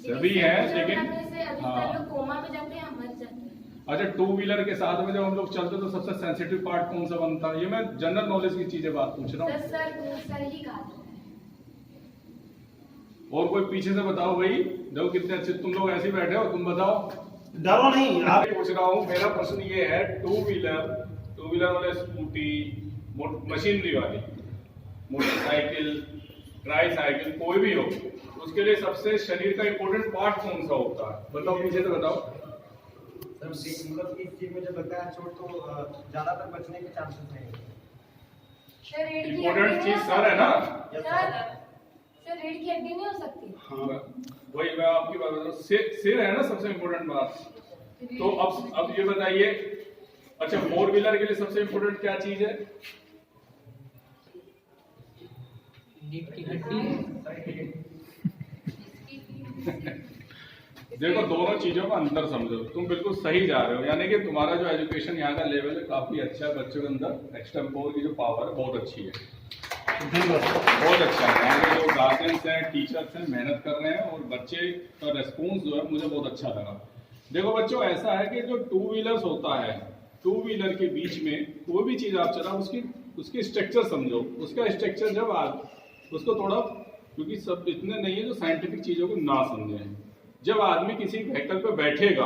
सभी है लेकिन हाँ कोमा में जाते हैं, मर जाते हैं। अच्छा, टू व्हीलर के साथ में जब हम लोग चलते तो सबसे सेंसिटिव पार्ट कौन सा बनता है? ये मैं जनरल नॉलेज की चीजें बात पूछ रहा हूँ। सर ही कहा। और कोई पीछे से बताओ भाई, देखो कितने अच्छे तुम लोग ऐसे ही बैठे हो, तुम बताओ। डरो नहीं आप पूछ रहा हूँ, मेरा प्रश्न ये है, टू व्हीलर वाले स्कूटी, मशीनरी वाली मोटरसाइकिल, ट्राईसाइकिल, कोई भी हो, उसके लिए सबसे शरीर का इंपॉर्टेंट पार्ट कौन सा होता है? बताओ, पीछे से बताओ। सर मतलब इस चीज में जब लगता है चोट तो ज्यादातर बचने के चांसेस नहीं होते। इंपॉर्टेंट चीज सर है ना सर रीढ़ की हड्डी नहीं हो सकती। हाँ, वही मैं आपकी बात बता रहा हूँ, सिर है ना सबसे इंपॉर्टेंट बात। तो अब ये बताइए, अच्छा फोर व्हीलर के लिए सबसे इंपॉर्टेंट क्या चीज है? रीढ़ की हड्डी। देखो, दोनों चीजों का अंतर समझो, तुम बिल्कुल सही जा रहे हो, यानी कि तुम्हारा जो एजुकेशन यहाँ का लेवल है काफी अच्छा है, बच्चों के अंदर एक्सटेम्पोर की जो पावर है बहुत अच्छी है, बहुत अच्छा है। यहाँ के जो गार्जियंस हैं, टीचर्स हैं, मेहनत कर रहे हैं और बच्चे का रेस्पॉन्स जो है मुझे बहुत अच्छा लगा। देखो बच्चों, ऐसा है कि जो टू व्हीलर्स होता है, टू व्हीलर के बीच में कोई भी चीज आप चलाओ, उसकी स्ट्रक्चर समझो। उसका स्ट्रक्चर जब आप उसको थोड़ा, क्योंकि सब इतने नहीं है जो साइंटिफिक चीजों को ना समझे। जब आदमी किसी व्हीकल पे बैठेगा,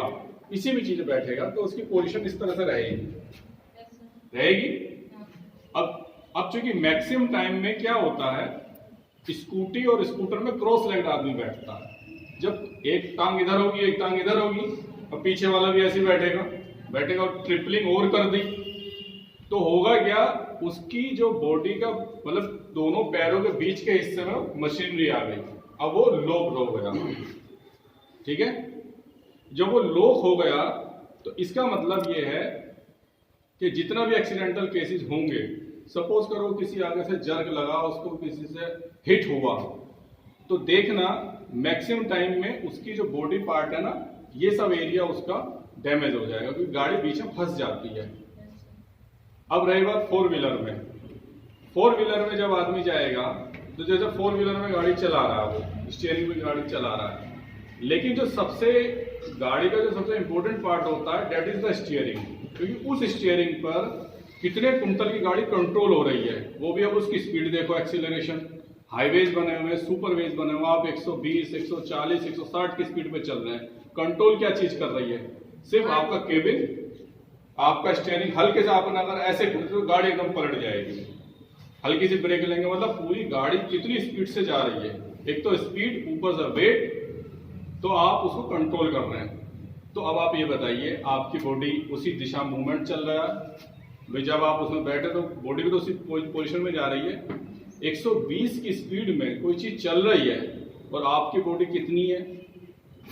किसी भी चीज पे बैठेगा, तो उसकी पोजीशन इस तरह से रहेगी। अब चूंकि मैक्सिमम टाइम में क्या होता है, स्कूटी और स्कूटर में क्रॉस लेग्ड आदमी बैठता है। जब एक टांग इधर होगी, एक टांग इधर होगी, और पीछे वाला भी ऐसे बैठेगा और ट्रिपलिंग और कर दी, तो होगा क्या, उसकी जो बॉडी का मतलब दोनों पैरों के बीच के हिस्से में मशीनरी आ गई, अब वो लॉक हो गया। ठीक है, जब वो लॉक हो गया तो इसका मतलब ये है कि जितना भी एक्सीडेंटल केसेस होंगे, सपोज करो किसी आगे से जर्क लगा, उसको किसी से हिट हुआ, तो देखना मैक्सिमम टाइम में उसकी जो बॉडी पार्ट है ना, ये सब एरिया उसका डैमेज हो जाएगा, क्योंकि गाड़ी बीच में फंस जाती है। अब रही बात फोर व्हीलर में, फोर व्हीलर में जब आदमी जाएगा तो जैसे फोर व्हीलर में गाड़ी चला रहा है, वो स्टीयरिंग में गाड़ी चला रहा है, लेकिन जो गाड़ी का जो सबसे इंपॉर्टेंट पार्ट होता है, डेट इज द स्टीयरिंग, क्योंकि उस स्टीयरिंग पर कितने कुंटल की गाड़ी कंट्रोल हो रही है, वो भी। अब उसकी स्पीड देखो, एक्सीलरेशन, हाईवेज बने हुए, सुपरवेज बने हुए, आप 120, 140, 160 की स्पीड पे चल रहे हैं, कंट्रोल क्या चीज कर रही है? सिर्फ आपका केबिन, आपका स्टीयरिंग। हल्के से आप अगर ऐसे घूमते तो गाड़ी एकदम पलट जाएगी, हल्की सी ब्रेक लेंगे, मतलब पूरी गाड़ी कितनी स्पीड से जा रही है। एक तो स्पीड, ऊपर से वेट, तो आप उसको कंट्रोल कर रहे हैं। तो अब आप ये बताइए, आपकी बॉडी उसी दिशा मूवमेंट चल रहा है भाई, जब आप उसमें बैठे तो बॉडी भी तो उसी पोजीशन में जा रही है। 120 की स्पीड में कोई चीज चल रही है और आपकी बॉडी कितनी है,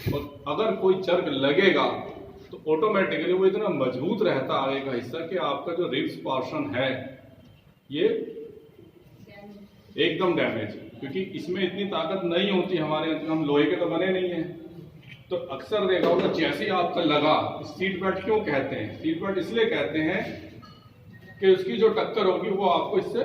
और अगर कोई जर्क लगेगा तो ऑटोमेटिकली वो इतना मजबूत रहता आगे का हिस्सा कि आपका जो रिब्स पोर्शन है ये एकदम डैमेज, क्योंकि इसमें इतनी ताकत नहीं होती हमारे, हम लोहे के तो बने नहीं है। तो अक्सर देखा होगा, जैसे ही आपका लगा, सीट बेल्ट क्यों कहते हैं? सीट बेल्ट इसलिए कहते हैं कि उसकी जो टक्कर होगी वो आपको इससे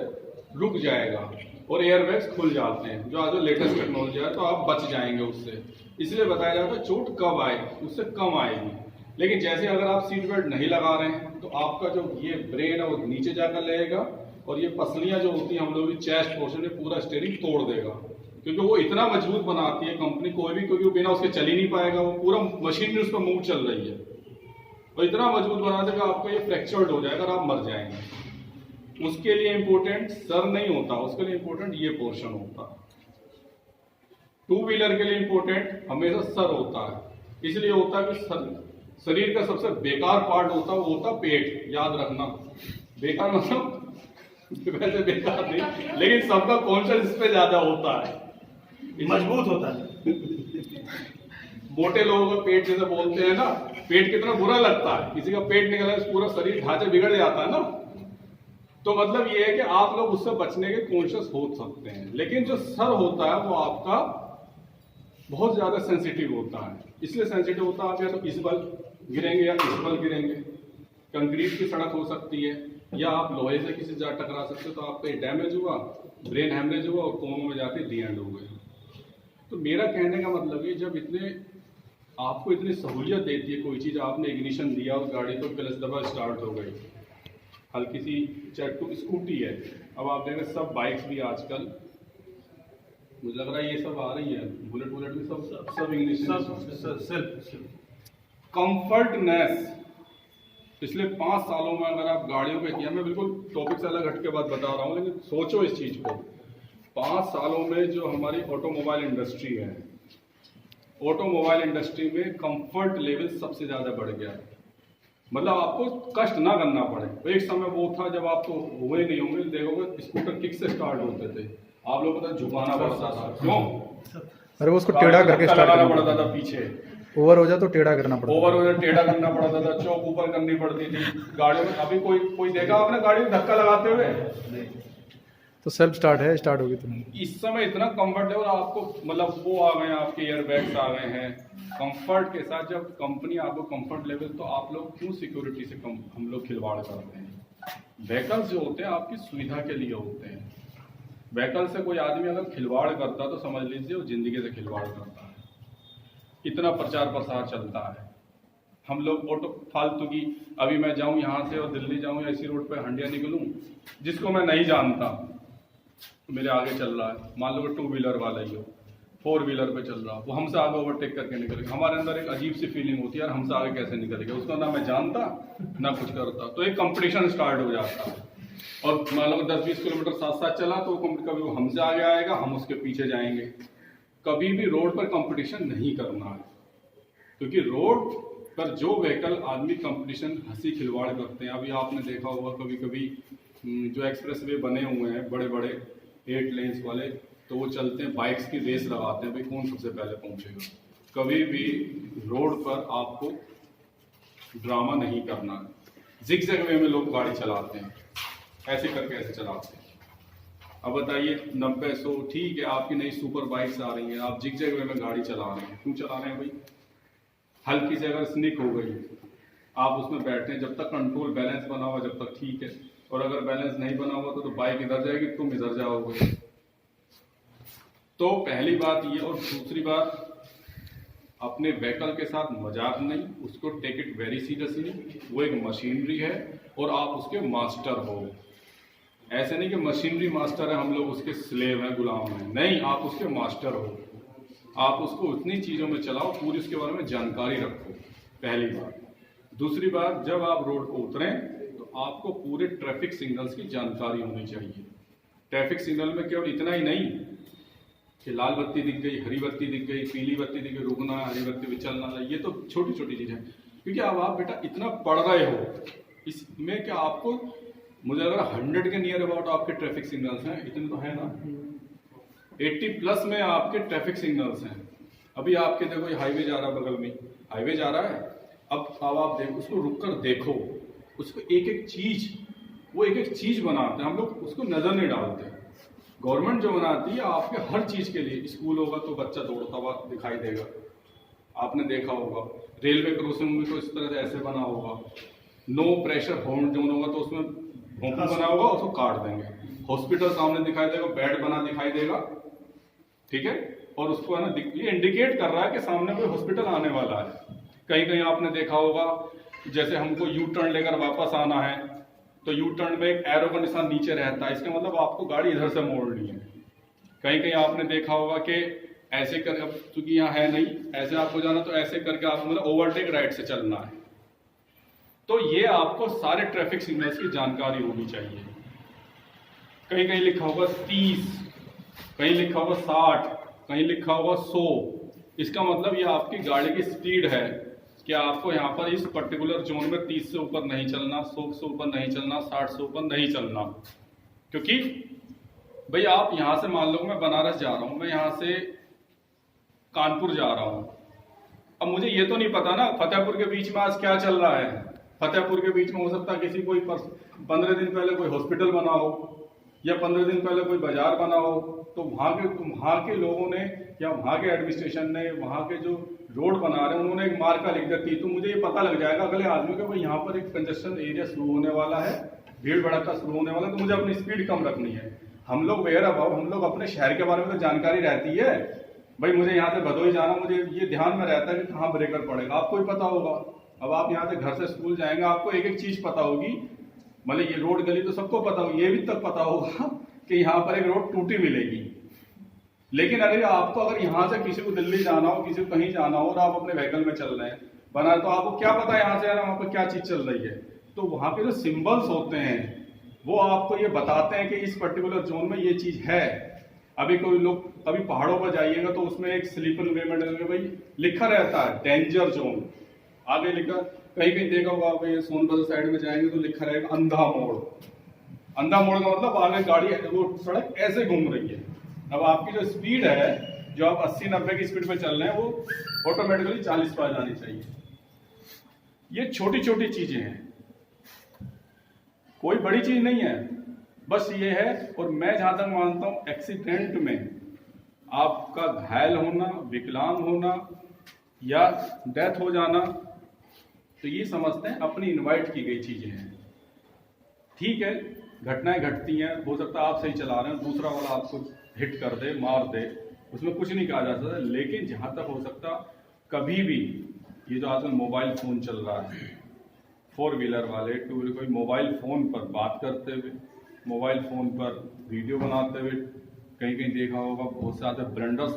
रुक जाएगा और एयरबैग्स खुल जाते हैं, जो आज लेटेस्ट टेक्नोलॉजी है, तो आप बच जाएंगे उससे। इसलिए बताया जाता है चोट कब आए, उससे कम आएगी। लेकिन जैसे अगर आप सीट बेल्ट नहीं लगा रहे हैं तो आपका जो ये ब्रेन है वो नीचे जाकर लगेगा, और ये पसलियां जो होती हैं हम लोग की चेस्ट पोर्शन में, पूरा स्टीयरिंग तोड़ देगा, क्योंकि वो इतना मजबूत बनाती है कंपनी, कोई भी, क्योंकि बिना उसके चल ही नहीं पाएगा, वो पूरा मशीन उस पर मूव चल रही है, और इतना मजबूत बना देगा आपका ये फ्रैक्चर्ड हो जाएगा और आप मर जाएंगे। उसके लिए इंपॉर्टेंट सर नहीं होता, उसके लिए इंपॉर्टेंट ये पोर्शन होता है। टू व्हीलर के लिए इंपॉर्टेंट हमेशा सर होता है, इसलिए होता है कि शरीर का सबसे बेकार पार्ट होता है वो होता पेट, याद रखना। बेकार मतलब वैसे बेकार नहीं, लेकिन सबका कॉन्शियस इस पे ज्यादा होता है, मजबूत होता है। मोटे लोगों का पेट जैसे बोलते हैं ना, पेट कितना बुरा लगता है, किसी का पेट निकला है पूरा शरीर ढांचा बिगड़ जाता है ना। तो मतलब ये है कि आप लोग उससे बचने के कॉन्शियस हो सकते हैं, लेकिन जो सर होता है वो आपका बहुत ज्यादा सेंसिटिव होता है। इसलिए सेंसिटिव होता है, आप या तो इस बल गिरेंगे या इस बल गिरेंगे, कंक्रीट की सड़क हो सकती है, या आप लोहे से किसी से टकरा सकते हो, तो आपका डैमेज हुआ, ब्रेन हैमरेज हुआ और कोमा में जाके दी एंड हो गए। तो मेरा कहने का मतलब ये, जब आपको इतनी सहूलियत देती है कोई चीज़, आपने इग्निशन दिया और गाड़ी तो क्लच दबा स्टार्ट हो गई, हल्की सी चाहे स्कूटी है, अब आप देखें सब बाइक्स भी आजकल मुझे लग रहा है ये सब आ रही है, बुलेट भी सब इंग्लिश। कंफर्टनेस पिछले 5 सालों में अगर आप गाड़ियों पे किया, मैं बिल्कुल टॉपिक से अलग हट के बात बता रहा हूँ, लेकिन सोचो इस चीज़ को, 5 सालों में जो हमारी ऑटोमोबाइल इंडस्ट्री है, ऑटोमोबाइल इंडस्ट्री में कंफर्ट लेवल सबसे ज़्यादा बढ़ गया है। मतलब आपको कष्ट ना करना पड़े। एक समय वो था जब आप तो हुए नहीं होंगे, देखोगे स्कूटर किक से स्टार्ट होते थे, आप लोगों को तो झुकाना पड़ता था, क्यों? अरे वो उसको टेढ़ा करके स्टार्ट करना पड़ता था, पीछे ओवर हो जाए तो टेढ़ा करना पड़ता, ओवर हो जाए टेढ़ा करना पड़ता था, चौक ऊपर करनी पड़ती थी गाड़ियों में। अभी कोई देखा आपने गाड़ी में धक्का लगाते हुए? तो सेल्फ स्टार्ट है, स्टार्ट होगी तो नहीं। इस समय इतना कंफर्ट लेवल आपको, मतलब वो आ गए हैं, आपके एयरबैग्स आ गए हैं कंफर्ट के साथ। जब कंपनी आपको कंफर्ट लेवल, तो आप लोग क्यों सिक्योरिटी से हम लोग खिलवाड़ करते हैं? व्हीकल्स जो होते हैं आपकी सुविधा के लिए होते हैं। व्हीकल से कोई आदमी अगर खिलवाड़ करता तो समझ लीजिए वो जिंदगी से खिलवाड़ करता है। इतना प्रचार प्रसार चलता है, हम लोग ऑटो फालतू की, अभी मैं जाऊं यहाँ से और दिल्ली जाऊं या इसी रोड पे हंडिया निकलूं, जिसको मैं नहीं जानता मेरे आगे चल रहा है, मान लो 2 व्हीलर वाला ही हो, 4 व्हीलर पे चल रहा, वो हमसे आगे ओवरटेक करके निकलेगा, हमारे अंदर एक अजीब सी फीलिंग होती है यार हमसे आगे कैसे निकलेगा, उसका ना मैं जानता ना कुछ करता, तो एक कंपटीशन स्टार्ट हो जाता है। और मान लो 10-20 किलोमीटर साथ साथ चला तो कभी वो हमसे आगे आएगा, हम उसके पीछे जाएंगे। कभी भी रोड पर कंपटीशन नहीं करना है, क्योंकि रोड पर जो व्हीकल आदमी कंपटीशन हंसी खिलवाड़ करते हैं, अभी आपने देखा होगा कभी कभी जो एक्सप्रेस वे बने हुए हैं बड़े बड़े 8 लेन्स वाले, तो वो चलते हैं, बाइक्स की रेस लगाते हैं, भाई कौन सबसे पहले पहुंचेगा। कभी भी रोड पर आपको ड्रामा नहीं करना है। जिग-जैग वे में लोग गाड़ी चलाते हैं, ऐसे करके ऐसे चलाते हैं। अब बताइए 90-100 ठीक है, आपकी नई सुपर बाइक्स आ रही हैं, आप जिग-जैग वे में गाड़ी चला रहे हैं, क्यों चला रहे हैं भाई? हल्की से अगर स्निक हो गई, आप उसमें बैठे हैं, जब तक कंट्रोल बैलेंस बना हुआ जब तक ठीक है, और अगर बैलेंस नहीं बना हुआ तो बाइक इधर जाएगी, तुम इधर जाओगे। तो पहली बात ये, और दूसरी बात, अपने व्हीकल के साथ मजाक नहीं, उसको टेक इट वेरी सीरियसली। वो एक मशीनरी है और आप उसके मास्टर हो। ऐसे नहीं कि मशीनरी मास्टर है, हम लोग उसके स्लेव हैं, गुलाम हैं, नहीं, आप उसके मास्टर हो। आप उसको उतनी चीज़ों में चलाओ, पूरी उसके बारे में जानकारी रखो, पहली बात। दूसरी बात, जब आप रोड पर उतरें तो आपको पूरे ट्रैफिक सिग्नल्स की जानकारी होनी चाहिए। ट्रैफिक सिग्नल में केवल इतना ही नहीं कि लाल बत्ती दिख गई, हरी बत्ती दिख गई, पीली बत्ती दिख गई, रुकना, हरी बत्ती पे चलना, ये तो छोटी छोटी चीज़ें हैं। क्योंकि अब आप बेटा इतना पढ़ रहे हो, इसमें क्या आपको, मुझे लग रहा 100 के नियर अबाउट आपके ट्रैफिक सिग्नल्स हैं, इतने तो है ना, 80+ में आपके ट्रैफिक सिग्नल्स हैं। अभी आपके देखो ये हाईवे जा रहा है, बगल में हाईवे जा रहा है, अब आप देखो, उसको रुक कर देखो, उसको एक एक चीज़, वो एक एक चीज़ बनाते हैं, हम लोग उसको नज़र नहीं डालते। गवर्नमेंट जो बनाती है आपके हर चीज़ के लिए, स्कूल होगा तो बच्चा दौड़ता हुआ दिखाई देगा, आपने देखा होगा, रेलवे क्रॉसिंग में तो इस तरह से ऐसे बना होगा, नो प्रेशर हॉर्न जोन होगा तो उसमें भोंपू बना होगा, उसको काट देंगे। हॉस्पिटल सामने दिखाई देगा, बेड बना दिखाई देगा, ठीक है, और उसको है ना, ये इंडिकेट कर रहा है कि सामने कोई हॉस्पिटल आने वाला है। कहीं कहीं आपने देखा होगा, जैसे हमको यू टर्न लेकर वापस आना है तो यू टर्न में एक एरो का निशान नीचे रहता है, इसका मतलब आपको गाड़ी इधर से मोड़नी है। कहीं कहीं आपने देखा होगा कि ऐसे कर, अब चूंकि यहाँ है नहीं, ऐसे आपको जाना तो ऐसे करके आपको मतलब ओवरटेक राइट से चलना है। तो ये आपको सारे ट्रैफिक सिग्नल्स की जानकारी होनी चाहिए। कहीं कहीं लिखा होगा 30, कहीं लिखा होगा 60, कहीं लिखा होगा 100, इसका मतलब ये आपकी गाड़ी की स्पीड है कि आपको यहाँ पर इस पर्टिकुलर जोन में 30 से ऊपर नहीं चलना, 100 से ऊपर नहीं चलना, 60 से ऊपर नहीं चलना। क्योंकि भाई आप यहाँ से, मान लो मैं बनारस जा रहा हूँ, मैं यहाँ से कानपुर जा रहा हूँ, अब मुझे ये तो नहीं पता ना फतेहपुर के बीच में आज क्या चल रहा है। फतेहपुर के बीच में हो सकता है किसी कोई 15 दिन पहले कोई हॉस्पिटल बना हो, या 15 दिन पहले कोई बाजार बना हो, तो वहाँ के लोगों ने या वहाँ के एडमिनिस्ट्रेशन ने, वहाँ के जो रोड बना रहे हैं उन्होंने एक मार्का लिख देती, तो मुझे ये पता लग जाएगा अगले आदमी को भाई यहाँ पर एक कंजेस्शन एरिया शुरू होने वाला है, भीड़ भड़का शुरू होने वाला है, तो मुझे अपनी स्पीड कम रखनी है। हम लोग वेयर अबाउट, हम लोग अपने शहर के बारे में तो जानकारी रहती है, भाई मुझे यहाँ से भदोही जाना, मुझे ये ध्यान में रहता है कि कहाँ ब्रेकर पड़ेगा, आपको ही पता होगा। अब आप यहाँ से घर से स्कूल जाएंगे, आपको एक एक चीज पता होगी, मतलब ये रोड गली तो सबको पता होगी, ये भी तक पता होगा कि यहाँ पर एक रोड टूटी मिलेगी। लेकिन अगर आपको अगर यहाँ से किसी को दिल्ली जाना हो, किसी को कहीं जाना हो और आप अपने व्हीकल में चल रहे हैं बना, तो आपको क्या पता यहाँ से वहाँ पर क्या चीज चल रही है। तो वहाँ पे जो सिंबल्स होते हैं वो आपको ये बताते हैं कि इस पर्टिकुलर जोन में ये चीज है। अभी कोई लोग कभी पहाड़ों पर जाइएगा तो उसमें एक स्लीपर वे में भाई लिखा रहता है डेंजर जोन, आगे लिखा, कहीं कहीं देखा होगा आप ये सोनभद्र साइड में जाएंगे तो लिखा रहेगा अंधा मोड़। अंधा मोड़ का मतलब आगे गाड़ी वो सड़क ऐसे घूम रही है। अब आपकी जो स्पीड है, जो आप 80-90 की स्पीड पे चल रहे हैं, वो ऑटोमेटिकली 40 पर जानी चाहिए। ये छोटी छोटी चीजें हैं, कोई बड़ी चीज नहीं है, बस ये है। और मैं जहां तक मानता हूं एक्सीडेंट में आपका घायल होना, विकलांग होना या डेथ हो जाना, तो ये समझते हैं अपनी इनवाइट की गई चीजें हैं। ठीक है, घटनाएं घटती हैं, हो सकता है आप सही चला रहे हैं, दूसरा वाला आपको हिट कर दे, मार दे, उसमें कुछ नहीं कहा जा सकता। लेकिन जहां तक हो सकता, कभी भी ये जो आजकल मोबाइल फोन चल रहा है, 4 व्हीलर वाले, 2 व्हीलर, कोई मोबाइल फोन पर बात करते हुए, मोबाइल फोन पर वीडियो बनाते हुए, कहीं कहीं देखा होगा बहुत सारे ब्रेंडर्स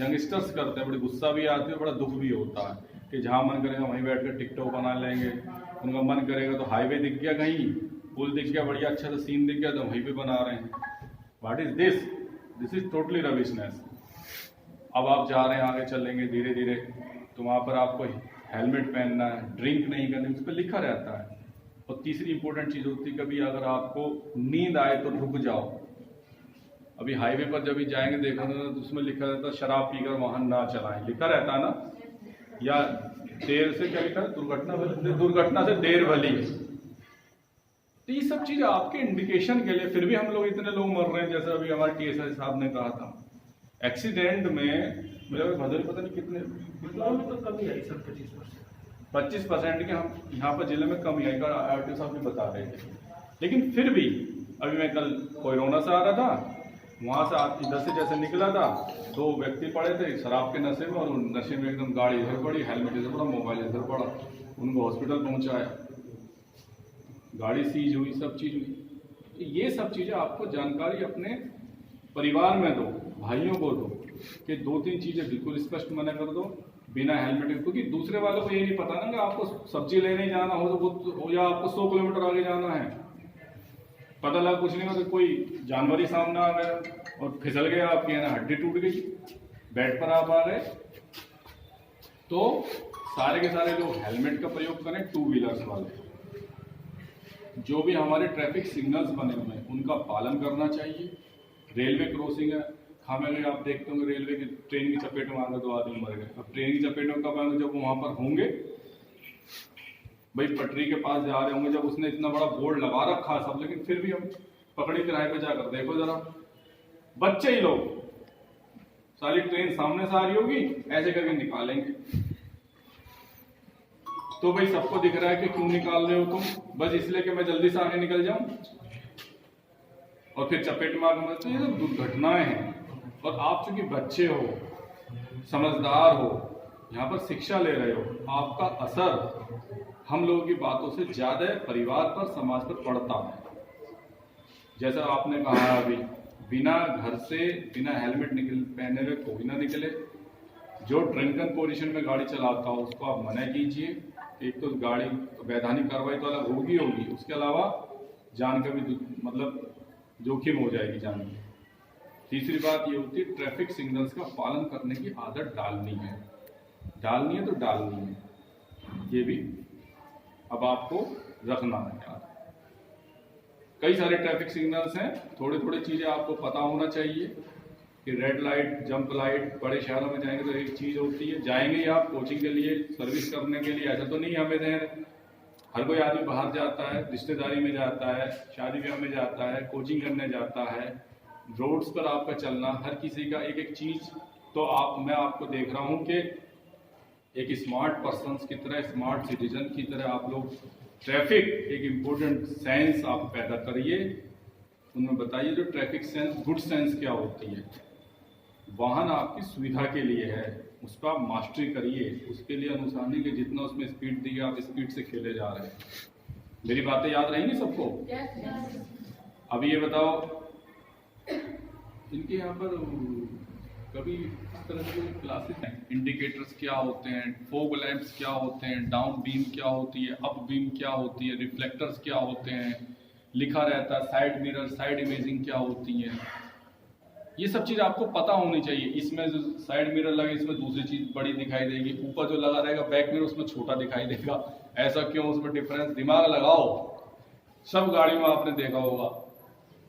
यंगस्टर्स करते हैं, बड़ी गुस्सा भी आती है, बड़ा दुख भी होता है कि जहां मन करेगा वहीं बैठकर टिकटॉक बना लेंगे। उनका मन करेगा तो हाईवे दिख गया, कहीं पुल दिख गया, बढ़िया अच्छा सा सीन दिख गया, तो वहीं पे बना रहे हैं। What is this? This is totally rubbishness. अब आप जा रहे हैं, आगे चलेंगे धीरे धीरे, तो वहां पर आपको हेलमेट पहनना है, ड्रिंक नहीं करनी, उस पर लिखा रहता है। और तीसरी इंपॉर्टेंट चीज होती है, कभी अगर आपको नींद आए तो रुक जाओ। अभी हाईवे पर जब भी जाएंगे देखा तो उसमें लिखा रहता है शराब पीकर वाहन ना चलाएं, लिखा रहता है ना, या देर से क्या लिखा है, दुर्घटना से देर भली। तो ये सब चीज आपके इंडिकेशन के लिए, फिर भी हम लोग इतने लोग मर रहे हैं। जैसे अभी हमारे TSI साहब ने कहा था, एक्सीडेंट में मुझे भदोही पता नहीं कितने तो कमी आई सर, 25% के हम यहाँ पर जिले में कमी आई, RTO साहब भी बता रहे थे। लेकिन फिर भी अभी मैं कल कोयरोना से आ रहा था, वहां से इधर से जैसे निकला था, 2 व्यक्ति पड़े थे शराब के नशे में, और नशे में एकदम गाड़ी इधर पड़ी, हेलमेट इधर पड़ा, मोबाइल इधर पड़ा, उनको हॉस्पिटल पहुंचाया, गाड़ी सीज हुई, सब चीज हुई। ये सब चीजें आपको जानकारी अपने परिवार में दो, भाइयों को दो, कि 2-3 चीजें बिल्कुल स्पष्ट मना कर दो बिना हेलमेट के। क्योंकि दूसरे वालों को ये नहीं पता ना कि आपको सब्जी लेने जाना हो तो या आपको 100 किलोमीटर आगे जाना है, पता लगा कुछ नहीं हो तो कोई जानवर ही सामने आ गया और फिसल गया, आपकी है ना हड्डी टूट गई, बेड पर आप आ गए। तो सारे के सारे लोग हेलमेट का प्रयोग करें, 2 व्हीलर्स वाले। जो भी हमारे ट्रैफिक सिग्नल्स बने हुए हैं उनका पालन करना चाहिए। रेलवे क्रॉसिंग है, खामे आप देखते होंगे रेलवे की ट्रेन की चपेट में आ गए 2 आदमी मर गए। अब ट्रेन की चपेट में कब आएंगे? जब वो वहां पर होंगे, भाई पटरी के पास जा रहे होंगे, जब उसने इतना बड़ा बोर्ड लगा रखा है सब, लेकिन फिर भी हम पकड़ी किराए पे जाकर देखो जरा, बच्चे ही लोग, सारी ट्रेन सामने से आ रही होगी, ऐसे करके निकालेंगे। तो भाई सबको दिख रहा है कि क्यों निकाल रहे हो तुम, बस इसलिए कि मैं जल्दी से आगे निकल जाऊं, और फिर चपेट में आगे। तो ये तो दुर्घटनाएं हैं। और आप चूंकि बच्चे हो, समझदार हो, यहाँ पर शिक्षा ले रहे हो, आपका असर हम लोगों की बातों से ज्यादा परिवार पर, समाज पर पड़ता है। जैसा आपने कहा अभी, बिना घर से बिना हेलमेट पहने हुए कोई ना निकले। जो ड्रिंकन पोजीशन में गाड़ी चलाता हो उसको आप मना कीजिए। एक तो गाड़ी वैधानिक कार्रवाई तो अलग होगी, उसके अलावा जान का भी मतलब जोखिम हो जाएगी जान की। तीसरी बात ये होती है, ट्रैफिक सिग्नल्स का पालन करने की आदत डालनी है तो डालनी है। ये भी अब आपको रखना है यार। कई सारे ट्रैफिक सिग्नल्स हैं, थोड़ी थोड़ी चीजें आपको पता होना चाहिए कि रेड लाइट, जंप लाइट। बड़े शहरों में जाएंगे तो एक चीज होती है, जाएंगे आप कोचिंग के लिए, सर्विस करने के लिए, ऐसा तो नहीं हमें दें। हर कोई आदमी बाहर जाता है, रिश्तेदारी में जाता है, शादी ब्याह में जाता है, कोचिंग करने जाता है, रोड्स पर आपका चलना, हर किसी का एक एक चीज। तो मैं आपको देख रहा हूं कि एक स्मार्ट पर्सन की तरह, स्मार्ट सिटीजन की तरह आप लोग ट्रैफिक एक इम्पोर्टेंट सेंस आप पैदा करिए, उनमें बताइए जो ट्रैफिक सेंस, गुड सेंस क्या होती है। वाहन आपकी सुविधा के लिए है, उसका आप मास्टरी करिए, उसके लिए अनुसार नहीं कि जितना उसमें स्पीड दी आप स्पीड से खेले जा रहे हैं। मेरी बातें याद रहेंगी सबको? अब ये बताओ, इनके यहाँ पर कभी इस तरह की क्लासेस हैं, इंडिकेटर्स क्या होते हैं, फोग लैंप्स क्या होते हैं, डाउन बीम क्या होती है, अप बीम क्या होती है, रिफ्लेक्टर्स क्या होते हैं, लिखा रहता है साइड मिरर, साइड इमेजिंग क्या होती है, ये सब चीज़ आपको पता होनी चाहिए। इसमें जो साइड मिरर लगे इसमें दूसरी चीज़ बड़ी दिखाई देगी, ऊपर जो लगा रहेगा बैक मिरर उसमें छोटा दिखाई देगा, ऐसा क्यों, उसमें डिफरेंस दिमाग लगाओ। सब गाड़ी में आपने देखा होगा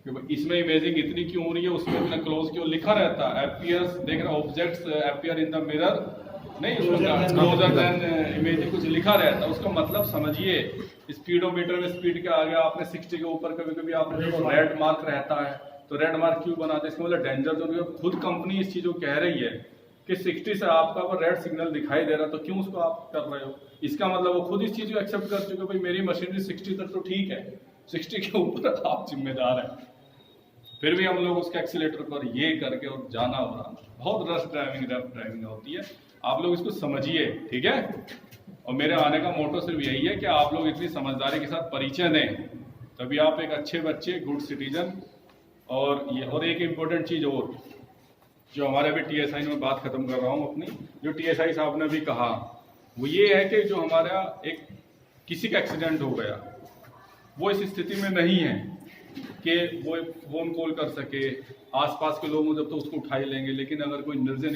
कि भाई इसमें इमेजिंग इतनी क्यों हो रही है, उसमें इतना क्लोज क्यों लिखा रहता है, अपीयर्स देख रहे objects appear in the mirror, नहीं उसमें क्लोजर देन इमेजिंग कुछ लिखा रहता है, उसका मतलब समझिए। स्पीडोमीटर में स्पीड के आगे आपने 60 के ऊपर कभी कभी आपने देखो रेड मार्क रहता है, तो रेड मार्क क्यों बनाते हैं, इसका मतलब डेंजर जोन। खुद कंपनी इस चीज को कह रही है कि 60 से आपका अगर रेड सिग्नल दिखाई दे रहा तो क्यों उसको आप कर रहे हो, इसका मतलब वो खुद इस चीज को एक्सेप्ट कर चुके, भाई मेरी मशीनरी 60 तक तो ठीक है, 60 के ऊपर आप जिम्मेदार हैं। फिर भी हम लोग उसके एक्सीलेटर पर ये करके और जाना हो रहा, बहुत रश ड्राइविंग होती है। आप लोग इसको समझिए, ठीक है। और मेरे आने का मोटो सिर्फ यही है कि आप लोग इतनी समझदारी के साथ परिचय दें, तभी आप एक अच्छे बच्चे, गुड सिटीजन। और एक इम्पोर्टेंट चीज़ और जो हमारे अभी TSI में बात खत्म कर रहा हूँ अपनी, जो TSI साहब ने भी कहा वो ये है कि जो हमारा एक किसी का एक्सीडेंट हो गया, वो इस स्थिति में नहीं है कि वो फोन कॉल कर सके, आसपास के लोग जब तो उसको उठा ही लेंगे, लेकिन अगर कोई निर्जन